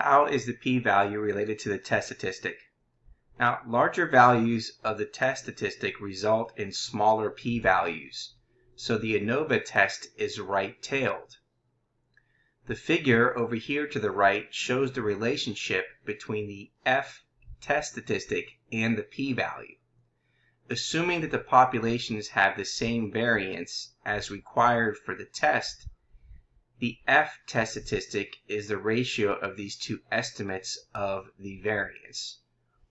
How is the p-value related to the test statistic? Now, larger values of the test statistic result in smaller p-values, so the ANOVA test is right-tailed. The figure over here to the right shows the relationship between the F test statistic and the p-value. Assuming that the populations have the same variance as required for the test, the F test statistic is the ratio of these two estimates of the variance.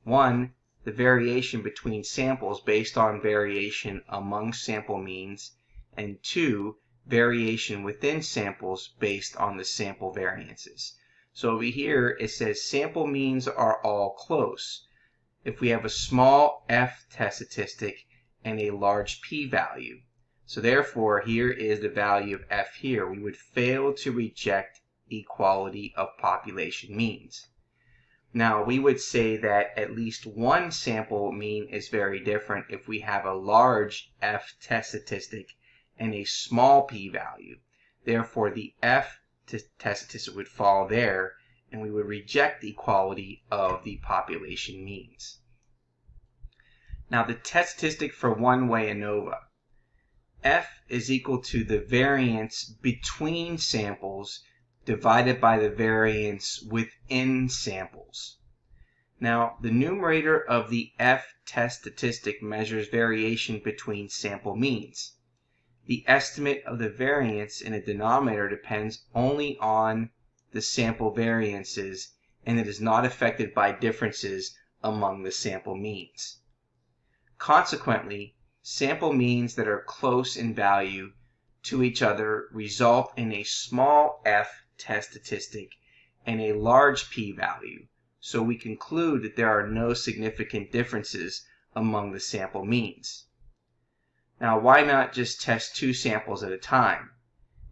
One, the variation between samples based on variation among sample means, and two, variation within samples based on the sample variances. So over here it says sample means are all close. If we have a small F test statistic and a large p-value. So therefore, here is the value of F here. We would fail to reject equality of population means. Now, we would say that at least one sample mean is very different if we have a large F test statistic and a small p-value. Therefore, the F test statistic would fall there, and we would reject equality of the population means. Now, the test statistic for one-way ANOVA. F is equal to the variance between samples divided by the variance within samples. Now, the numerator of the F test statistic measures variation between sample means. The estimate of the variance in a denominator depends only on the sample variances, and it is not affected by differences among the sample means. Consequently, sample means that are close in value to each other result in a small F test statistic and a large p-value, so we conclude that there are no significant differences among the sample means. Now, why not just test two samples at a time?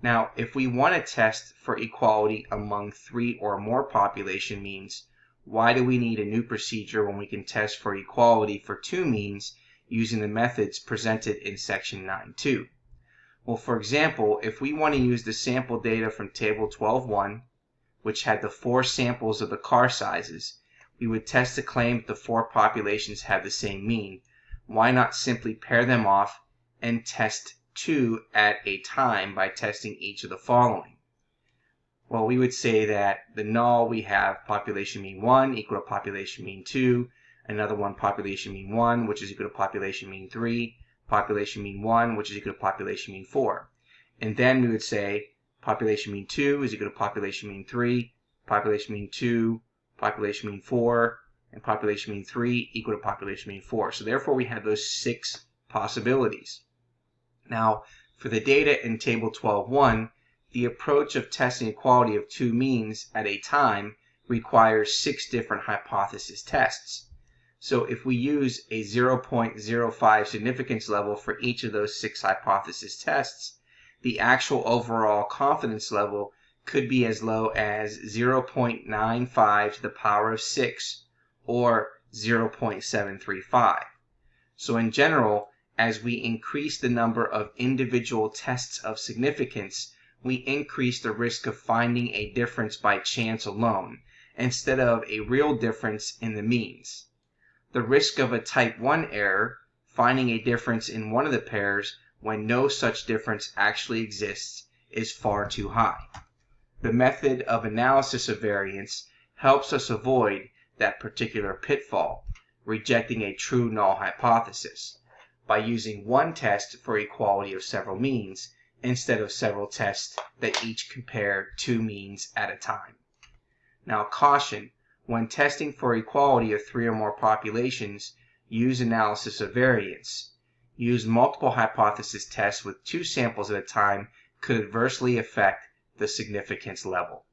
Now, if we want to test for equality among 3 or more population means, why do we need a new procedure when we can test for equality for 2 means using the methods presented in section 9.2? Well, for example, if we want to use the sample data from table 12.1, which had the 4 samples of the car sizes, we would test the claim that the 4 populations have the same mean. Why not simply pair them off and test 2 at a time by testing each of the following? Well, we would say that the null, we have population mean 1 equal to population mean 2, another one population mean 1, which is equal to population mean 3, population mean 1, which is equal to population mean 4. And then we would say population mean 2 is equal to population mean 3, population mean 2, population mean 4, and population mean 3 equal to population mean 4. So therefore we have those 6 possibilities. Now, for the data in table 12.1, the approach of testing equality of 2 means at a time requires 6 different hypothesis tests. So if we use a 0.05 significance level for each of those 6 hypothesis tests, the actual overall confidence level could be as low as 0.95 to the power of 6 or 0.735. So in general, as we increase the number of individual tests of significance, we increase the risk of finding a difference by chance alone, instead of a real difference in the means. The risk of a type 1 error, finding a difference in one of the pairs when no such difference actually exists, is far too high. The method of analysis of variance helps us avoid that particular pitfall, rejecting a true null hypothesis, by using one test for equality of several means, instead of several tests that each compare 2 means at a time. Now, caution, when testing for equality of 3 or more populations, use analysis of variance. Use multiple hypothesis tests with 2 samples at a time could adversely affect the significance level.